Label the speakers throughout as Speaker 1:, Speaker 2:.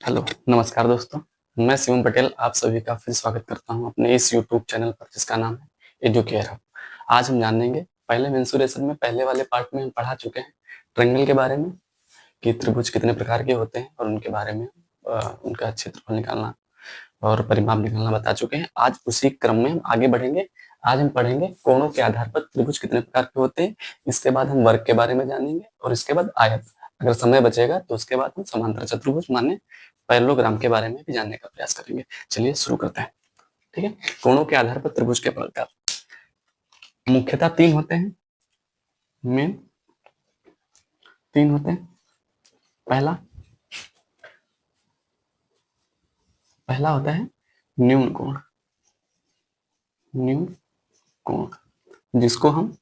Speaker 1: Hello, नमस्कार दोस्तों। मैं शिवम पटेल आप सभी का फिर स्वागत करता हूं अपने इस यूट्यूब चैनल पर जिसका नाम है एडुकेयर हब। आज हम जानेंगे, पहले मेंसुरेशन में पहले वाले पार्ट में हम पढ़ा चुके हैं ट्रायंगल के बारे में कि त्रिभुज कितने प्रकार के होते हैं और उनके बारे में उनका क्षेत्रफल निकालना और परिमाप निकालना बता चुके हैं। आज उसी क्रम में हम आगे बढ़ेंगे। आज हम पढ़ेंगे कोणों के आधार पर त्रिभुज कितने प्रकार के होते हैं। इसके बाद हम वर्ग के बारे में जानेंगे और इसके बाद आयत। अगर समय बचेगा तो उसके बाद हम समांतर चतुर्भुज माने पैरेललोग्राम के बारे में भी जानने का प्रयास करेंगे। चलिए शुरू करते हैं। ठीक है, कोणों के आधार पर त्रिभुज के प्रकार मुख्यतः तीन होते हैं। मेन तीन होते हैं। पहला पहला होता है न्यून कोण। न्यून कोण जिसको हम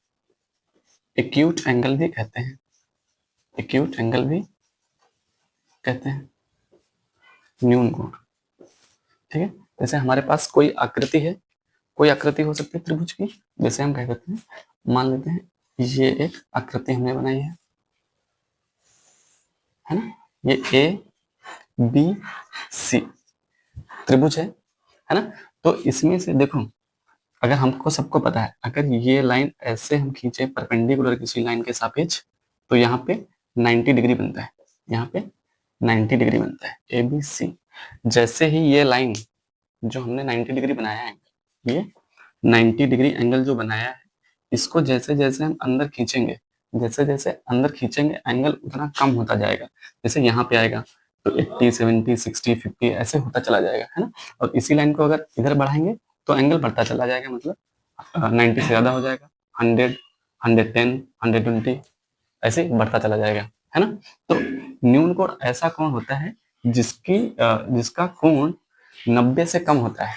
Speaker 1: एक्यूट एंगल भी कहते हैं। एक्यूट एंगल भी कहते हैं न्यून कोण। ठीक है, जैसे हमारे पास कोई आकृति है, कोई आकृति हो सकती है त्रिभुज की। जैसे हम क्या करते हैं, मान लेते हैं ये एक आकृति हमने बनाई है ना। ये ए बी सी त्रिभुज है ना। तो इसमें से देखो, अगर हमको सबको पता है, अगर ये लाइन ऐसे हम खींचे परपेंडिकुलर किसी लाइन के सापेक्ष तो यहाँ पे 90 डिग्री बनता है। यहाँ पे 90 डिग्री बनता है ए बी सी। जैसे ही ये लाइन जो हमने 90 डिग्री बनाया है, ये 90 डिग्री एंगल जो बनाया है, इसको जैसे जैसे हम अंदर खींचेंगे, जैसे जैसे अंदर खींचेंगे एंगल उतना कम होता जाएगा। जैसे यहाँ पे आएगा तो 80 70 60 50 ऐसे होता चला जाएगा, है ना। और इसी लाइन को अगर इधर बढ़ाएंगे तो एंगल बढ़ता चला जाएगा, मतलब 90 से ज्यादा हो जाएगा, 100 110 120 ऐसे बढ़ता चला जाएगा, है ना। तो न्यून कोण ऐसा कोण होता है जिसका कोण 90 से कम होता है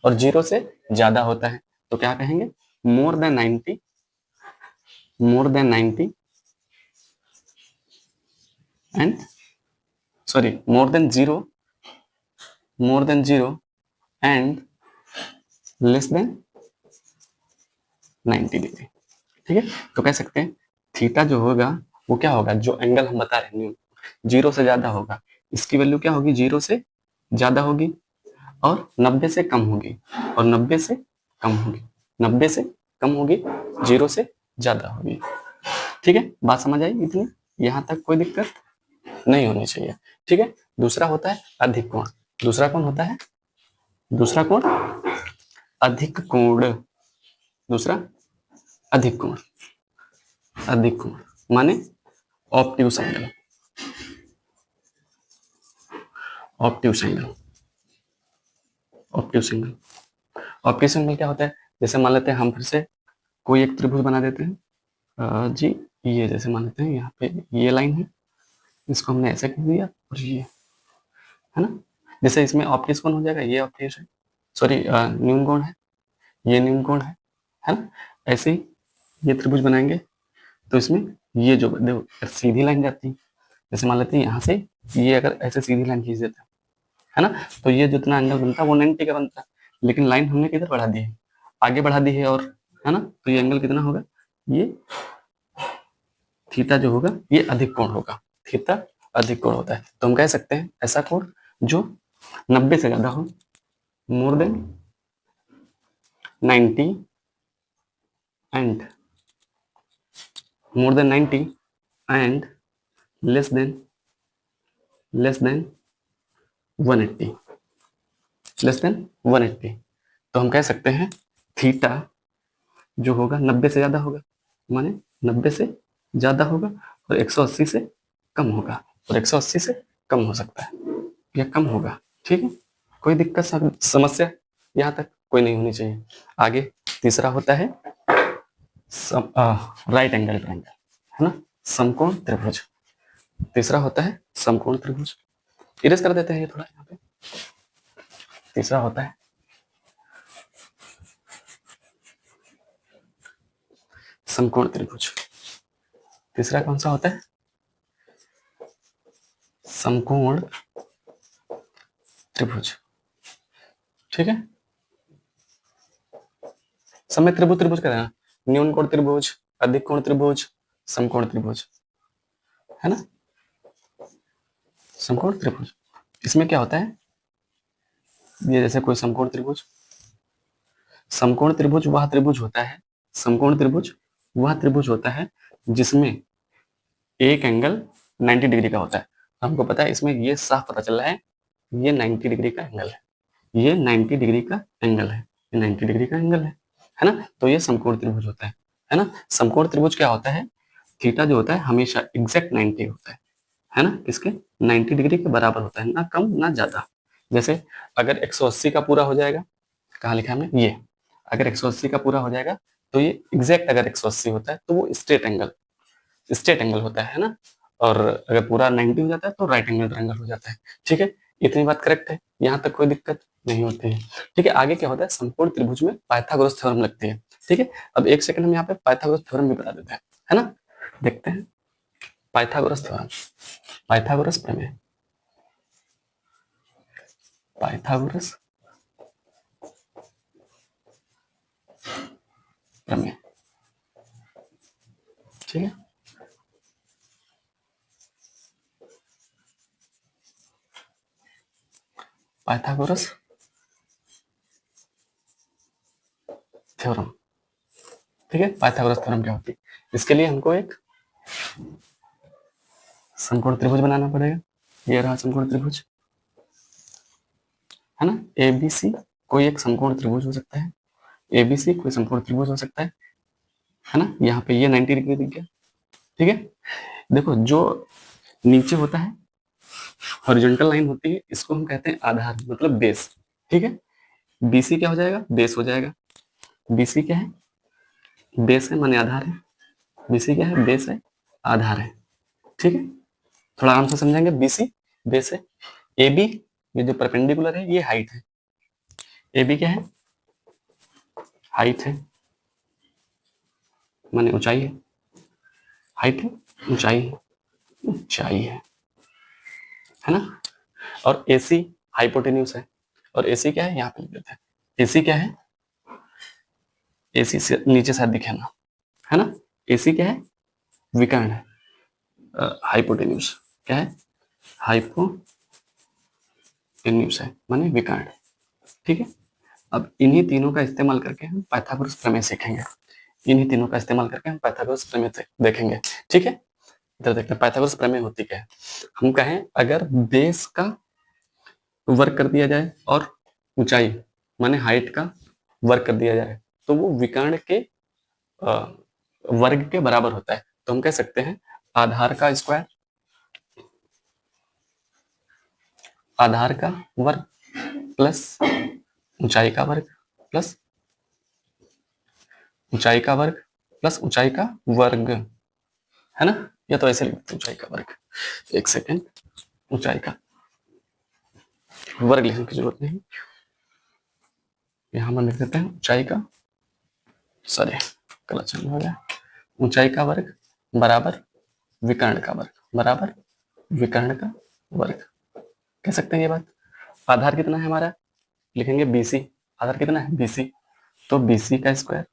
Speaker 1: और 0 से ज्यादा होता है। तो क्या कहेंगे, more than 90, more than 90 and sorry more than 0, more than 0 and less than 90 degree. ठीक है, तो कह सकते हैं थीटा जो होगा वो क्या होगा, जो एंगल हम बता रहे हैं 0 से ज्यादा होगा, इसकी वैल्यू क्या होगी, 0 से ज्यादा होगी और 90 से कम होगी, और 90 से कम होगी, 90 से कम होगी, 0 से ज्यादा होगी। ठीक है, बात समझ आई इतनी, यहां तक कोई दिक्कत नहीं होनी चाहिए। ठीक है, दूसरा होता है अधिक कोण। दूसरा कौन होता है, दूसरा कोण अधिक कोण। दूसरा अधिक कोण, अधिक कोण माने obtuse angle. Obtuse angle, obtuse angle, obtuse angle क्या होता है, जैसे मान लेते हैं हम फिर से कोई एक त्रिभुज बना देते हैं जी। ये जैसे मान लेते हैं यहाँ पे ये लाइन है, इसको हमने ऐसे कर दिया और ये, है ना। जैसे इसमें ऑब्ट्यूज कोण हो जाएगा, ये ऑब्ट्यूज है, सॉरी न्यून कोण है, ये न्यून कोण है ना। ऐसे ही ये त्रिभुज बनाएंगे तो इसमें ये जो देखो सीधी लाइन जाती है, जैसे मान लेते हैं यहाँ से ये अगर ऐसे सीधी लाइन खींच देते हैं, है ना, तो ये जितना एंगल बनता है वो 90 का बनता है। लेकिन लाइन हमने किधर बढ़ा दी है, आगे बढ़ा दी है, और है ना, तो ये एंगल कितना होगा, ये थीटा जो होगा ये अधिक कोण होगा। थीटा अधिक कोण होता है, तो हम कह सकते हैं ऐसा कोण जो 90 से ज्यादा हो, more than 90 and more than 90 and less than 180, less than 180। तो हम कह सकते हैं थीटा जो होगा 90 से ज्यादा होगा, माने 90 से ज्यादा होगा और 180 से कम होगा, और 180 से कम हो सकता है या कम होगा। ठीक है, कोई दिक्कत समस्या यहाँ तक कोई नहीं होनी चाहिए। आगे तीसरा होता है राइट एंगल ट्रायंगल, है ना, समकोण त्रिभुज। तीसरा होता है समकोण त्रिभुज। इरेज कर देते हैं ये थोड़ा यहाँ पे। तीसरा होता है समकोण त्रिभुज। तीसरा कौन सा होता है, समकोण त्रिभुज। ठीक है, समय त्रिभुज त्रिभुज का देना, न्यून कोण त्रिभुज, अधिक कोण त्रिभुज, समकोण त्रिभुज, है ना, समकोण त्रिभुज। इसमें क्या होता है, ये जैसे कोई समकोण त्रिभुज, समकोण त्रिभुज वह त्रिभुज होता है, समकोण त्रिभुज वह त्रिभुज होता है जिसमें एक एंगल 90 डिग्री का होता है। हमको पता है इसमें ये साफ पता चल रहा है, ये 90 डिग्री का एंगल है, ये 90 डिग्री का एंगल है, ये 90 डिग्री का एंगल है ना। तो ये समकोण त्रिभुज होता है ना। समकोण त्रिभुज क्या होता है, थीटा जो होता है हमेशा एग्जैक्ट 90 होता है ना, किसके 90 डिग्री के बराबर होता है, ना कम ना ज्यादा। जैसे अगर 180 का पूरा हो जाएगा, कहाँ लिखा है हमने, ये अगर 180 का पूरा हो जाएगा तो ये एग्जैक्ट अगर 180 होता है तो वो स्ट्रेट एंगल होता है ना। और अगर पूरा 90 हो जाता है तो राइट एंगल ट्रायंगल हो जाता है। ठीक है, इतनी बात करेक्ट है, यहाँ तक कोई दिक्कत नहीं होती है। ठीक है, आगे क्या होता है, समकोण त्रिभुज में पाइथागोरस थ्योरम लगती है। ठीक है, अब एक सेकंड हम यहाँ पे पाइथागोरस थ्योरम भी बता देते हैं, है ना। देखते हैं पाइथागोरस थ्योरम, पाइथागोरस प्रमेय, पाइथागोरस प्रमेय। ठीक है, पाइथागोरस थ्योरम। ठीक है, पाइथागोरस थ्योरम क्या होती है, इसके लिए हमको एक समकोण त्रिभुज बनाना पड़ेगा। ये रहा समकोण त्रिभुज, है ना। एबीसी कोई एक समकोण त्रिभुज हो सकता है, एबीसी कोई समकोण त्रिभुज हो सकता है ना। यहाँ पे ये 90 डिग्री दिख गया। ठीक है, देखो जो नीचे होता है हॉरिजॉन्टल लाइन होती है, इसको हम कहते हैं आधार, मतलब बेस। ठीक है, बीसी क्या हो जाएगा, बेस हो जाएगा। बीसी क्या है, बेस है माने आधार है। बीसी क्या है, बेस है आधार है। ठीक है, थोड़ा आराम से समझेंगे। बीसी बेस है, ए बी ये जो परपेंडिकुलर है ये हाइट है। ए बी क्या है, हाइट है माने ऊंचाई है, हाइट है ऊंचाई है, ऊंचाई है ना। और ए सी हाइपोटेन्यूज है, और ए सी क्या है, यहाँ पे लिख देते हैं। ए सी क्या है, ए सी से नीचे शायद दिखे ना, है ना। ए सी क्या है, विकर्ण है। हाइपोटेन्यूज क्या है, हाइपोटेन्यूज है माने विकर्ण। ठीक है, अब इन्हीं तीनों का इस्तेमाल करके हम पाइथागोरस प्रमेय सीखेंगे। इन्हीं तीनों का इस्तेमाल करके हम पाइथागोरस प्रमेय देखेंगे। ठीक है, इधर देखते हैं पाइथागोरस प्रमेय होती क्या है। हम कहें अगर बेस का वर्क कर दिया जाए और ऊंचाई माने हाइट का वर्क कर दिया जाए तो वो विकर्ण के वर्ग के बराबर होता है। तो हम कह सकते हैं आधार का स्क्वायर, आधार का वर्ग प्लस ऊंचाई का वर्ग प्लस ऊंचाई का वर्ग प्लस ऊंचाई का वर्ग, है ना। या तो ऐसे लिखते ऊंचाई का वर्ग, एक सेकेंड, ऊंचाई का वर्ग लिखने की जरूरत नहीं, यहां पर लिख देते हैं ऊंचाई का, सॉरी गलत चल हो गया, ऊंचाई का वर्ग बराबर विकर्ण का वर्ग, बराबर विकर्ण का वर्ग। कह सकते हैं ये बात। आधार कितना है हमारा, लिखेंगे बीसी, आधार कितना है बीसी, तो बीसी का स्क्वायर,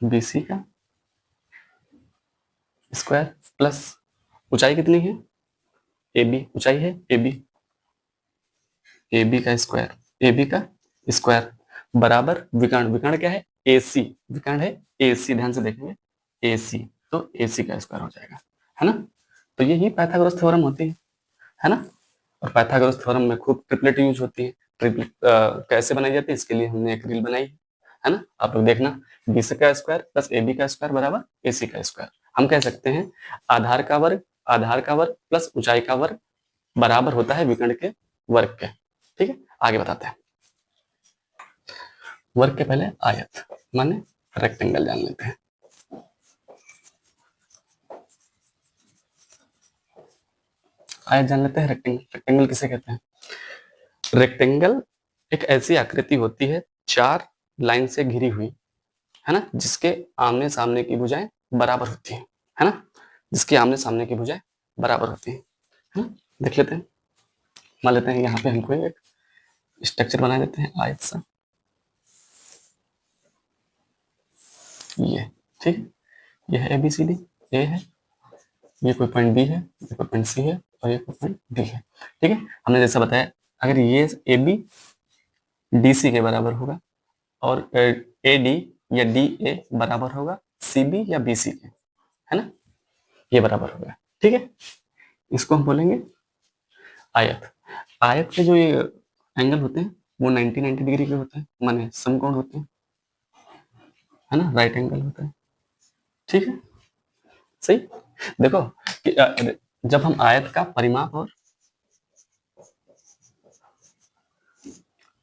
Speaker 1: बीसी का स्क्वायर प्लस ऊंचाई कितनी है, ए बी ऊंचाई है, ए बी, ए बी का स्क्वायर, ए बी का स्क्वायर बराबर विकर्ण, विकर्ण क्या है ए सी, विकर्ण है ए सी, ध्यान से देखेंगे ए सी, तो ए सी का स्क्वायर हो जाएगा, है ना। तो यही पाइथागोरस थ्योरम होती है ना। और पाइथागोरस थ्योरम में खूब ट्रिपलेट यूज होती है। ट्रिपलेट कैसे बनाई जाती है, इसके लिए हमने एक रील बनाई है ना, आप लोग देखना। बी सी का स्क्वायर प्लस ए बी का स्क्वायर बराबर ए सी का स्क्वायर। हम कह सकते हैं आधार का वर्ग, आधार का वर्ग प्लस ऊंचाई का वर्ग बराबर होता है विकर्ण के वर्ग के। ठीक है, आगे बताते हैं। वर्ग के पहले आयत माने रेक्टेंगल जान लेते हैं। आयत जान लेते हैं, रेक्टेंगल, रेक्टेंगल किसे कहते हैं। रेक्टेंगल एक ऐसी आकृति होती है चार लाइन से घिरी हुई, है ना, जिसके आमने सामने की भुजाएं बराबर होती है ना, जिसके आमने सामने की भुजाएं बराबर होती है ना। देख लेते हैं, मान लेते हैं यहाँ पे हमको एक स्ट्रक्चर बना देते हैं आयत सा, ये ठीक, ये है ए बी सी डी, ए है, ये कोई पॉइंट बी है, ये कोई पॉइंट सी है, और ये पॉइंट डी है। ठीक है, हमने जैसा बताया अगर ये ए बी डी सी के बराबर होगा और ए डी या डी ए बराबर होगा सी बी या बी सी के, है ना, ये बराबर होगा। ठीक है, इसको हम बोलेंगे आयत। आयत के जो ये एंगल होते हैं वो 90 डिग्री के होते हैं, माने समकोण होते हैं, है ना, राइट एंगल होता है। ठीक है, सही। देखो कि जब हम आयत का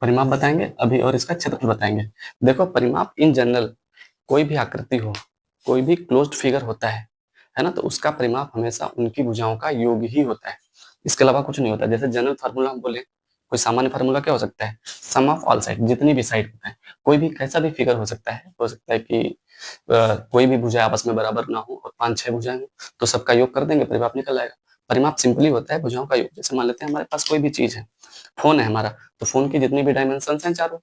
Speaker 1: परिमाप बताएंगे अभी और इसका क्षेत्रफल बताएंगे। देखो परिमाप इन जनरल कोई भी आकृति हो, कोई भी क्लोज्ड फिगर होता है ना, तो उसका परिमाप हमेशा उनकी भुजाओं का योग ही होता है, इसके अलावा कुछ नहीं होता। जैसे जनरल फार्मूला हम बोले, कोई सामान्य फार्मूला क्या हो सकता है, सम ऑफ ऑल साइड, जितनी भी साइड होता है। कोई भी कैसा भी फिगर हो सकता है कि कोई भी भुजा आपस में बराबर ना हो और 5-6 भुजाएं हो, तो सबका योग कर देंगे, परिमाप निकल आएगा। परिमाप सिंपली होता है भुजाओं का योग। जैसे मान लेते हैं हमारे पास कोई भी चीज है, फोन है हमारा, तो फोन की जितनी भी डायमेंशन हैं चारों,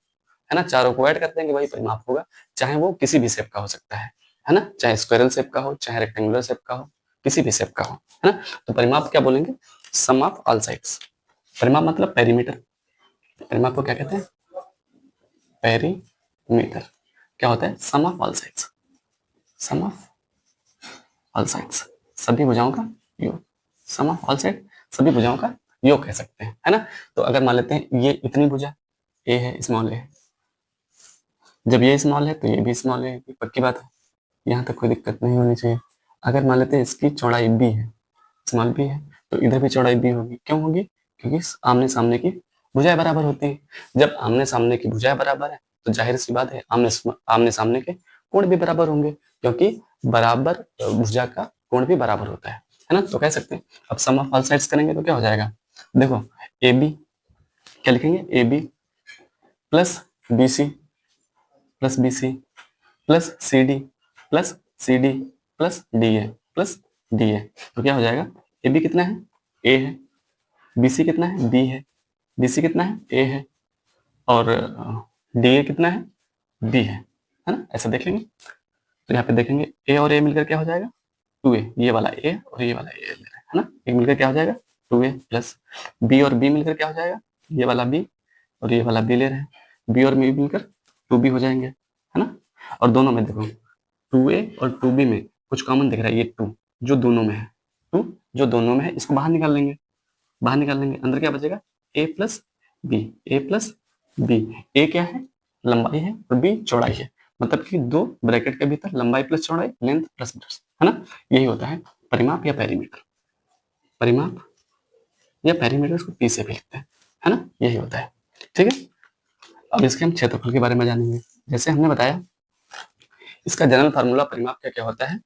Speaker 1: है ना, चारों को ऐड कर देंगे, वही परिमाप होगा। चाहे वो किसी भी शेप का हो सकता है ना, चाहे स्क्वायरल शेप का हो, चाहे रेक्टेंगुलर शेप का हो, किसी भी शेप का हो, है ना। तो परिमाप क्या बोलेंगे, सम ऑफ ऑल साइड्स। परिमाप मतलब पेरीमीटर। परिमाप को क्या कहते हैं, पेरीमीटर। क्या होता है, sum of all sides, sum of all sides, सभी भुजाओं का योग। सम ऑफ ऑल साइड, सभी भुजाओं का योग कह सकते हैं, है ना। तो अगर मान लेते हैं ये इतनी भुजा ए है, स्मॉल ए है, जब ये स्मॉल है तो ये भी स्मॉल है, पक्की बात है, यहाँ तक कोई दिक्कत नहीं होनी चाहिए। अगर मान लेते हैं इसकी चौड़ाई बी है, स्मॉल बी है, तो इधर भी चौड़ाई बी होगी। क्यों होगी, क्योंकि आमने सामने की भुजाएं बराबर होती है। जब आमने सामने की भुजाएं बराबर है तो जाहिर सी बात है आमने सामने के कोण भी बराबर होंगे, क्योंकि बराबर भुजा का कोण भी बराबर होता है ना। तो कह सकते हैं अब सम ऑफ ऑल साइड्स करेंगे तो क्या हो जाएगा, देखो ए बी, क्या लिखेंगे, A B plus B C plus B C plus C D plus C D plus D A plus D A. तो क्या हो जाएगा, ए बी कितना है, ए है, बी सी कितना है, बी है, बी सी कितना है, ए है, और डी ए कितना है, बी है ना। ऐसा देख लेंगे तो यहाँ पे देखेंगे ए और ए मिलकर क्या हो जाएगा, 2a, ये वाला ए और ये वाला ए ले रहे हैं, है ना, एक मिलकर क्या हो जाएगा 2a प्लस बी और बी मिलकर क्या हो जाएगा, ये वाला बी और ये वाला बी ले रहे हैं, बी और बी मिलकर 2b हो जाएंगे, है ना। और दोनों में देखो 2a और 2b में कुछ कॉमन दिख रहा है, ये 2 जो दोनों में है, 2 जो दोनों में है, इसको बाहर निकाल लेंगे, बाहर निकाल लेंगे, अंदर क्या बचेगा, a plus B, A plus B. A क्या है, लंबाई है, और बी चौड़ाई है, मतलब कि दो ब्रैकेट के भीतर लंबाई प्लस चौड़ाई, लेंथ प्लस ब्रेड्थ, है ना। यही होता है परिमाप या पेरीमीटर। परिमाप या पेरीमीटर, इसको पी से भी लिखते हैं, है ना, यही होता है। ठीक है, अब इसके हम क्षेत्रफल के बारे में जानेंगे। जैसे हमने बताया इसका जनरल फार्मूला परिमाप क्या क्या होता है,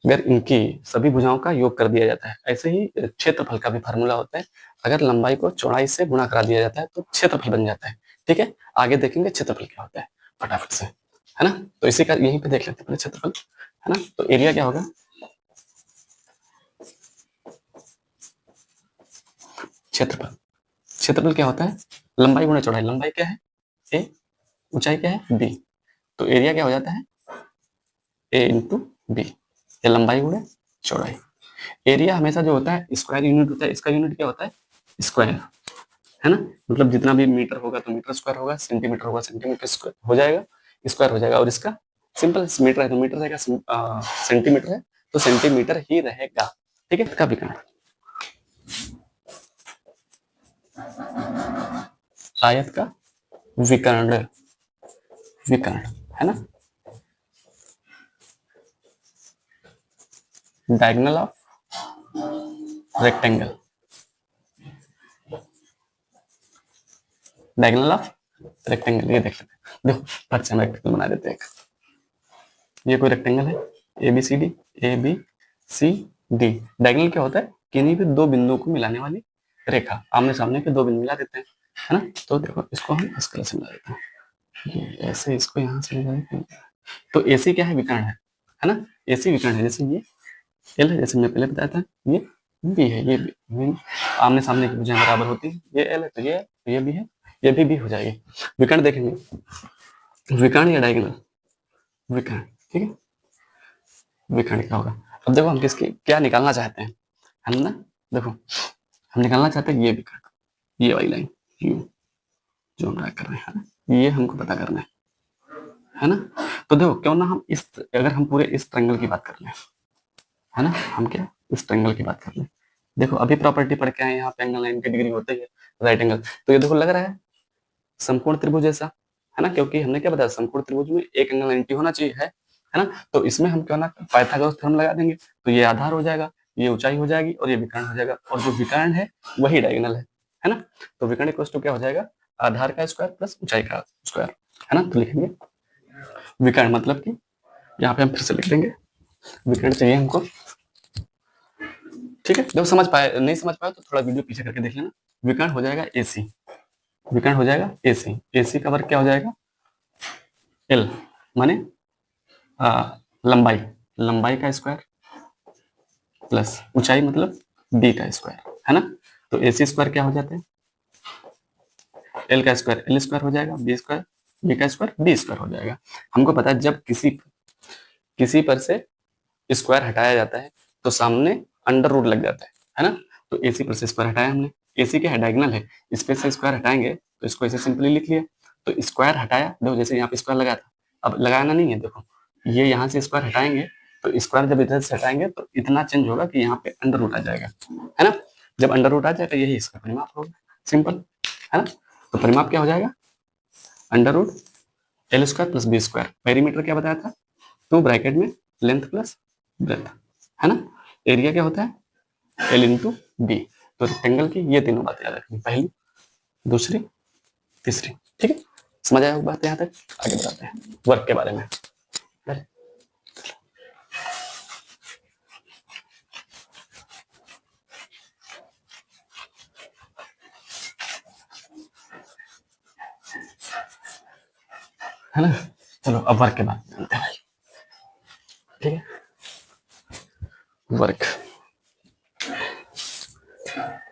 Speaker 1: अगर इनकी सभी भुजाओं का योग कर दिया जाता है। ऐसे ही क्षेत्रफल का भी फार्मूला होता है, अगर लंबाई को चौड़ाई से गुणा करा दिया जाता है तो क्षेत्रफल बन जाता है। ठीक है, आगे देखेंगे क्षेत्रफल क्या होता है फटाफट से, है ना। तो इसी का यहीं पे देख लेते हैं पहले क्षेत्रफल, है ना। तो एरिया क्या होगा, क्षेत्रफल, क्षेत्रफल क्या होता है, लंबाई गुणा चौड़ाई, लंबाई क्या है ए, ऊंचाई क्या है बी, तो एरिया क्या हो जाता है ए इंटू बी, ये लंबाई गुणा चौड़ाई। एरिया हमेशा जो होता है स्क्वायर यूनिट होता है, इसका यूनिट क्या होता है स्क्वायर, है ना, मतलब जितना भी मीटर होगा तो मीटर स्क्वायर होगा, सेंटीमीटर होगा सेंटीमीटर स्क्वायर हो जाएगा, स्क्वायर हो जाएगा। और इसका सिंपल मीटर है तो मीटर रहेगा, सेंटीमीटर है तो सेंटीमीटर ही रहेगा। ठीक है, इसका विकर्ण, आयत का विकर्ण, विकर्ण, है ना, diagonal of rectangle, diagonal of rectangle, ये देख लेते हैं। देखो फट से हम रेक्टेंगल बना देते हैं। ये कोई रेक्टेंगल है, A B C D, A B C D. Diagonal क्या होता है, किन्हीं भी दो बिंदुओं को मिलाने वाली रेखा, आमने सामने के दो बिंदु मिला देते हैं, है ना। तो देखो इसको हम इस कलर से मिला देते हैं, ये ऐसे इसको यहाँ से मिला देते हैं। तो एसी क्या है, विकर्ण है ना, एसी विकर्ण है। जैसे ये एल है, जैसे मैं पहले बताया था, ये बी है, ये बी, आमने सामने की भुजाएं बराबर होती है, ये एल है तो ये भी है, ये भी हो जाएगी। विकर्ण देखेंगे, विकर्ण या डायगोनल, विकर्ण, ठीक है, विकर्ण क्या होगा। अब देखो हम किसकी क्या निकालना चाहते हैं, हम ना देखो हम निकालना चाहते हैं ये विकर्ण, ये वाली लाइन यू जो हम ड्रा कर रहे हैं ना, ये हमको पता करना है ना। तो देखो क्यों ना हम इस, अगर हम पूरे इस ट्रायंगल की बात कर लें, है ना, हम क्या इस ट्रायंगल की बात कर लें। देखो अभी प्रॉपर्टी पढ़ के आए, यहाँ पे एंगल लाइन की डिग्री होती है राइट एंगल, तो ये देखो लग रहा है समकोण त्रिभुज जैसा, है ना, क्योंकि हमने क्या बताया समकोण त्रिभुज में एक एंगल 90 होना चाहिए, है ना। तो इसमें हम क्यों ना पाइथागोरस थ्योरम लगा देंगे, तो ये आधार हो जाएगा, ये ऊंचाई हो जाएगी और ये विकर्ण हो जाएगा, और जो विकर्ण है वही डायगोनल है ना। तो विकर्ण इक्वल टू क्या हो जाएगा, आधार का स्क्वायर प्लस ऊंचाई का स्क्वायर, है ना। तो लिखेंगे विकर्ण मतलब कि यहाँ पे हम फिर से लिख देंगे विकर्ण चाहिए हमको, ठीक है। जब समझ पाए, नहीं समझ पाए तो थोड़ा वीडियो पीछे करके देख लेना। विकर्ण हो जाएगा एसी, विकर्ण हो जाएगा एसी, एसी का वर्ग क्या हो जाएगा एल, माने लंबाई, लंबाई का स्क्वायर प्लस ऊंचाई मतलब बी का स्क्वायर, है ना। तो एसी स्क्वायर क्या हो जाता है एल का स्क्वायर एल स्क्वायर हो जाएगा, बी स्क्वायर बी का स्क्वायर बी स्क्वायर हो जाएगा। हमको पता है जब किसी किसी पर से स्क्वायर हटाया जाता है तो सामने अंडर रूट लग जाता है ना। तो एसी पर से स्क्वायर हटाया हमने, एसी क्या है डायगोनल है, इस पे से स्क्वायर हटाएंगे तो इसको ऐसे सिंपली लिख लिया। तो स्क्वायर हटाया, देखो जैसे यहाँ पे स्क्वायर लगाया था, अब लगाना नहीं है, देखो ये यहाँ से स्क्वायर हटाएंगे तो स्क्वायर जब इधर से हटाएंगे तो इतना चेंज होगा कि यहाँ पे अंडर रूट आ जाएगा, है ना। जब अंडर रूट आ जाएगा यही इसका परिमाप होगा, सिंपल, है ना। तो परिमाप क्या हो जाएगा under root L square plus B square, perimeter क्या बताया था 2 ब्रैकेट में लेंथ प्लस ब्रेथ, है ना। एरिया क्या होता है एल इंटू बी। तो रेक्टेंगल की ये तीनों बातें याद रखनी, पहली दूसरी तीसरी, ठीक है। समझ आया बात यहाँ तक, आगे बढ़ाते हैं वर्क के बारे में। है ना, चलो अब वर्क के बारे में जानते हैं भाई, ठीक है। वर्क,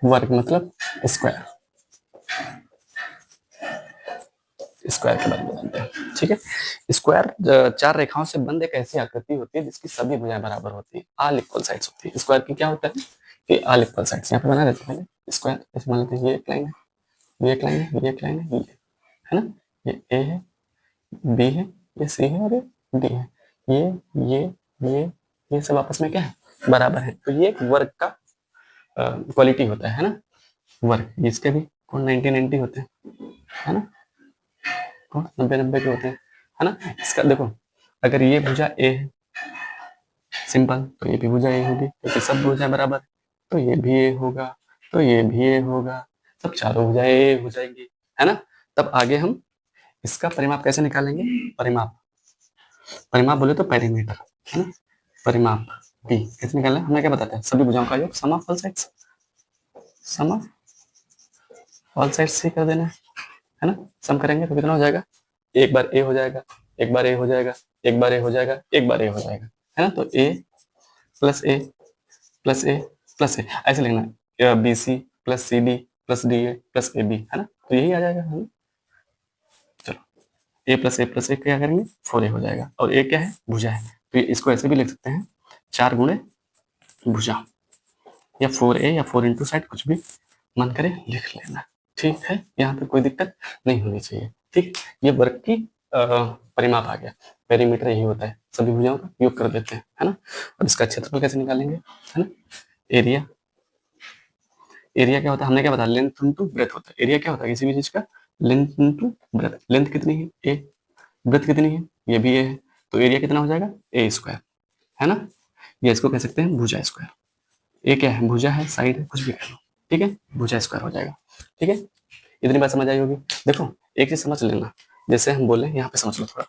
Speaker 1: वर्क मतलब स्क्वायर, स्क्वायर के बारे में जानते हैं, ठीक है। स्क्वायर चार रेखाओं से बंद एक ऐसी आकृति होती है जिसकी सभी भुजाएं बराबर होती है, ऑल इक्वल साइड्स होती है। स्क्वायर की क्या होता है कि ऑल इक्वल साइड्स, यहाँ पे बना देते हैं पहले स्क्वायर, जैसे मान लेते हैं ये एक लाइन है, ये एक लाइन है, ये एक लाइन है, ये है ना, ये ए है, बी है, ये सी है और ये डी है, ये ये ये ये सब आपस में क्या है बराबर है। तो ये एक वर्ग का क्वालिटी होता है ना, वर्ग। इसके भी कौन 90-90 होते हैं, है ना, कौन 90-90 के होते हैं, है ना। इसका देखो अगर ये भुजा ए है सिंपल, तो ये भी भुजा ए होगी क्योंकि सब भुजा बराबर है, तो ये भी ए होगा, तो ये भी ए होगा, सब चारों भुजाएं ए हो जाएंगी, है ना। तब आगे हम इसका परिमाप कैसे निकालेंगे, परिमाप, परिमाप बोले तो पेरीमीटर, है ना, परिमाप पी कैसे निकालना है, हमें क्या बताते हैं सभी भुजाओं का योग sum of all sides, sum of all sides से कर देना है ना। सम करेंगे तो कितना हो जाएगा, एक बार ए हो जाएगा, एक बार ए हो जाएगा, एक बार ए हो जाएगा, एक बार ए हो जाएगा, है ना। तो A plus A plus A plus A ऐसे लिखना, B C plus C D plus D A plus A B, है ना। तो यही आ जाएगा, है ना? चलो ए प्लस ए क्या करेंगे 4a हो जाएगा, और ए क्या है भुजा है, तो इसको ऐसे भी लिख सकते हैं 4 गुणे भुजा, या 4a या 4 इंटू साइड कुछ भी मन करे लिख लेना, ठीक है। यहाँ पे कोई दिक्कत नहीं होनी चाहिए, ठीक। ये वर्ग की परिमाप आ गया, पेरीमीटर यही होता है, सभी भुजाओं का योग कर देते हैं, है ना। और इसका क्षेत्रफल कैसे निकालेंगे, है ना, एरिया, एरिया क्या होता है हमने क्या बताया लेंथ इनटू ब्रेथ होता है, एरिया क्या होता है किसी भी चीज का लेंथ इनटू ब्रेथ, लेंथ कितनी है ए, ब्रेथ कितनी है ये भी ए है, तो एरिया कितना हो जाएगा ए स्क्वायर, है ना। या इसको कह सकते हैं भुजा स्क्वायर, ए क्या है भुजा है साइड है कुछ भी कह लो, ठीक है, भुजा स्क्वायर हो जाएगा, ठीक है। इतनी बात समझ आई होगी। देखो एक चीज समझ लेना, जैसे हम बोले यहाँ पे समझ लो थोड़ा,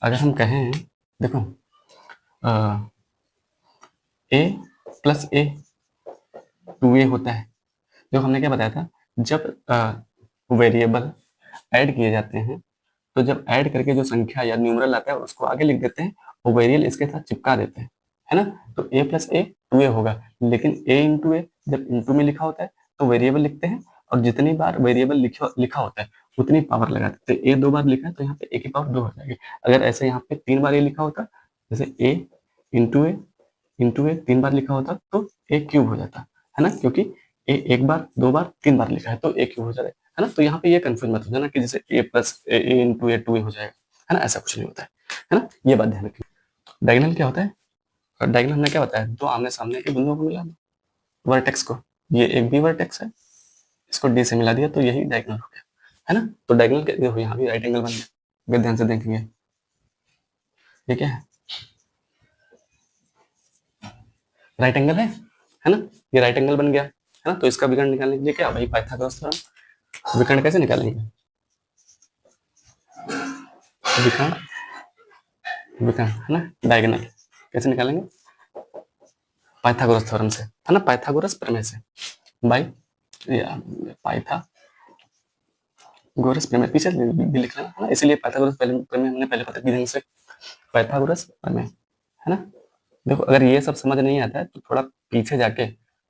Speaker 1: अगर हम कहें देखो ए प्लस ए 2a होता है, जो हमने क्या बताया था जब वेरिएबल ऐड किए जाते हैं तो जब ऐड करके जो संख्या या न्यूमरल आता है उसको आगे लिख देते हैं और वेरिएबल इसके साथ चिपका देते हैं, है ना। तो a प्लस ए 2a होगा, लेकिन a इंटू ए जब इंटू में लिखा होता है तो वेरिएबल लिखते हैं और जितनी बार वेरिएबल लिखा होता है उतनी पावर लगा देते हैं। a 2 बार लिखा है तो यहाँ पे a की पावर 2 हो जाएगी। अगर ऐसे यहाँ पे 3 बार a लिखा होता, जैसे a इंटू ए 3 बार लिखा होता तो a क्यूब हो जाता, है ना, क्योंकि ए एक बार, 2 बार, 3 बार लिखा है तो ए क्यों हो जाएगा, है ना। तो यहाँ पे ये कंफ्यूज मत हो जाना कि जैसे ए प्लस ए इंटू ए 2 हो जाएगा, है ना, ऐसा कुछ नहीं होता है ना, ये बात ध्यान रखिए। डायगोनल क्या होता है, और डायगोनल हमने क्या बताया, दो आमने सामने के बिंदुओं को मिला दो, वर्टेक्स को, ये एक भी वर्टेक्स है, इसको डी से मिला दिया तो यही डायगोनल हो गया, है ना। तो डायगोनल देखो यहाँ भी राइट एंगल बन गया, अगर ध्यान से देखेंगे ये क्या है, राइट एंगल है ना, ये राइट एंगल बन गया, है ना। तो इसका विकर्ण निकालने के लिए क्या भाई, पाइथागोरस थ्योरम। विकर्ण कैसे निकालेंगे, विकर्ण, विकर्ण है ना, डायगोनल कैसे निकालेंगे, पाइथागोरस थ्योरम से, है ना, पाइथागोरस प्रमेय से, बाई पाइथागोरस प्रमेय, पीछे भी लिख लेना, है ना, इसीलिए पाइथागोरस प्रमेय हमने पहले पता की ढंग से, पाइथागोरस प्रमेय, है ना। देखो अगर ये सब समझ नहीं आता है तो थोड़ा पीछे जाके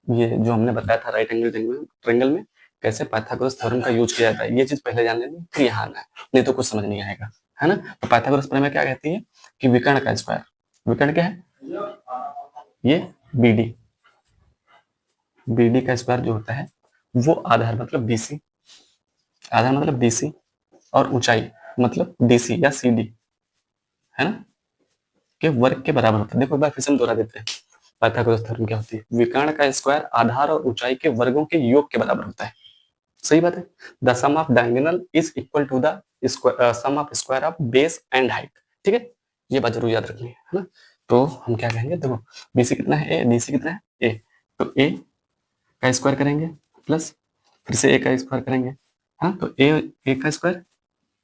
Speaker 1: ये जो हमने बताया था राइट एंगल ट्रायंगल में कैसे पाइथागोरस थ्योरम का यूज किया जाता है, ये चीज पहले जान लेनी, फिर यहाँ आना है, नहीं तो कुछ समझ नहीं आएगा, है ना। तो पाइथागोरस प्रमेय क्या कहती है कि विकर्ण का स्क्वायर, विकर्ण क्या है, ये बीडी, बीडी का स्क्वायर जो होता है वो आधार मतलब बीसी, आधार मतलब बीसी, और ऊंचाई मतलब डीसी या सीडी, है ना, के वर्ग के बराबर होता है। देखो एक बार फिर से हम दोहरा देते हैं, पाइथागोरस थ्योरम क्या होती है, विकर्ण का स्क्वायर आधार और ऊंचाई के वर्गों के योग के बराबर होता है, सही बात है। The sum of diagonal is equal to the sum of square of base and height, ठीक है, ये बात जरूर याद रखनी है ना। तो हम क्या कहेंगे, देखो बीसी कितना है, ए, डीसी कितना है, ए, तो ए का स्क्वायर करेंगे प्लस फिर से ए का स्क्वायर करेंगे, हाँ, तो ए का स्क्वायर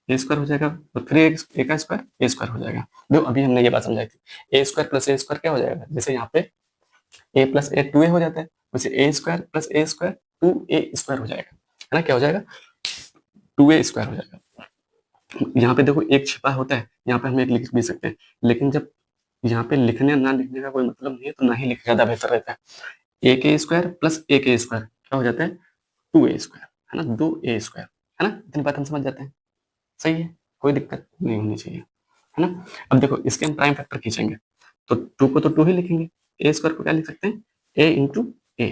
Speaker 1: ए स्क्वायर हो जाएगा, और फिर ए का स्क्वायर ए स्क्वायर हो जाएगा। देखो अभी हमने ये बात समझाई थी, ए स्क्वायर प्लस ए स्क्वायर क्या हो जाएगा, जैसे यहाँ पे ए प्लस ए 2a हो जाता है, वैसे ए स्क्वायर प्लस ए स्क्वायर 2a स्क्वायर हो जाएगा, है ना, क्या हो जाएगा, 2a स्क्वायर हो जाएगा। यहाँ पे देखो एक छिपा होता है, यहाँ पे हम एक लिख भी सकते हैं, लेकिन जब यहाँ पे लिखने ना लिखने का कोई मतलब नहीं है तो ना ही लिखना ज्यादा बेहतर रहता है। ए के स्क्वायर प्लस ए के स्क्वायर क्या हो जाता है, 2a स्क्वायर, है ना, 2a स्क्वायर, है ना, इतनी बात हम समझ जाते हैं, सही है, कोई दिक्कत नहीं होनी चाहिए, है ना। अब देखो इसके हम प्राइम फैक्टर खींचेंगे तो 2 को तो 2 ही लिखेंगे, ए स्क्वायर को क्या लिख सकते हैं, ए इंटू ए,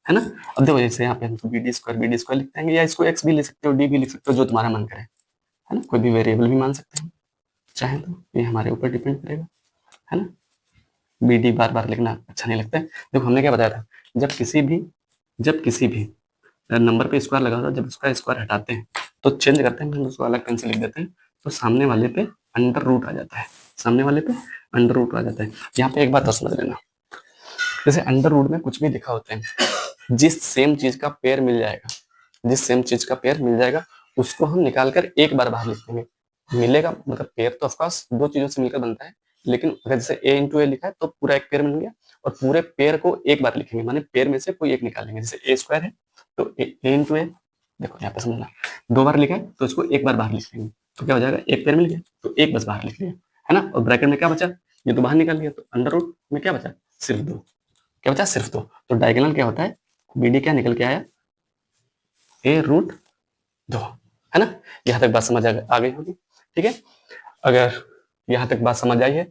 Speaker 1: है ना। अब देखो जैसे यहाँ पे हम बी डी स्क्वायर लिख देंगे, या इसको एक्स भी लिख सकते हो, डी भी लिख सकते हो, जो तुम्हारा मन करे, है ना, कोई भी वेरिएबल भी मान सकते हैं चाहे तो, ये हमारे ऊपर डिपेंड करेगा, है ना। बी डी बार बार लिखना अच्छा नहीं लगता है। देखो हमने क्या बताया था, जब किसी भी नंबर पे स्क्वायर लगा था, जब उसका स्क्वायर हटाते हैं तो चेंज करते हैं, हम उसको अलग पेन से लिख देते हैं, तो सामने वाले पे अंडर रूट आ जाता है, सामने वाले पे अंडर रूट आ जाता है। यहाँ पे एक बात और समझ लेना, जैसे अंडर रूट में कुछ भी लिखा होता है, जिस सेम चीज का पेयर मिल जाएगा, जिस सेम चीज का पेयर मिल जाएगा उसको हम निकाल कर एक बार बाहर लिख देंगे, मिलेगा मतलब पेयर तो ऑफकोर्स दो चीजों से मिलकर बनता है, लेकिन अगर जैसे ए इंटू ए लिखा है तो पूरा एक पेयर बन गया, और पूरे पेयर को एक बार लिखेंगे, माने पेयर में से कोई एक निकालेंगे, जैसे ए स्क्वायर है तो ए इंटू ए, देखो यहाँ पे समझना, 2 बार लिखा है तो इसको एक बार बाहर लिख लेंगे, तो क्या हो जाएगा, एक पेयर मिल गया तो एक बस बाहर लिख लिया, है ना, और ब्रैकेट में क्या बचा, ये तो बाहर निकाल लिया, तो अंडर रूट में क्या बचा, सिर्फ 2, क्या बचा, सिर्फ 2। तो डायगोनल क्या होता है, बीडी क्या निकल के आया, ए रूट 2, है ना। यहाँ तक बात समझ आ गई होगी, ठीक है। अगर यहाँ तक बात समझ आई है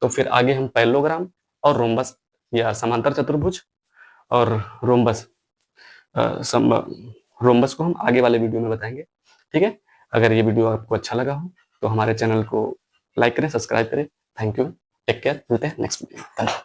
Speaker 1: तो फिर आगे हम पैरेललोग्राम और रोम्बस या समांतर चतुर्भुज और रोम्बस रोम्बस को हम आगे वाले वीडियो में बताएंगे, ठीक है। अगर ये वीडियो आपको अच्छा लगा हो तो हमारे चैनल को लाइक करें, सब्सक्राइब करें। थैंक यू, टेक केयर, मिलते हैं नेक्स्ट वीडियो, धन्यवाद।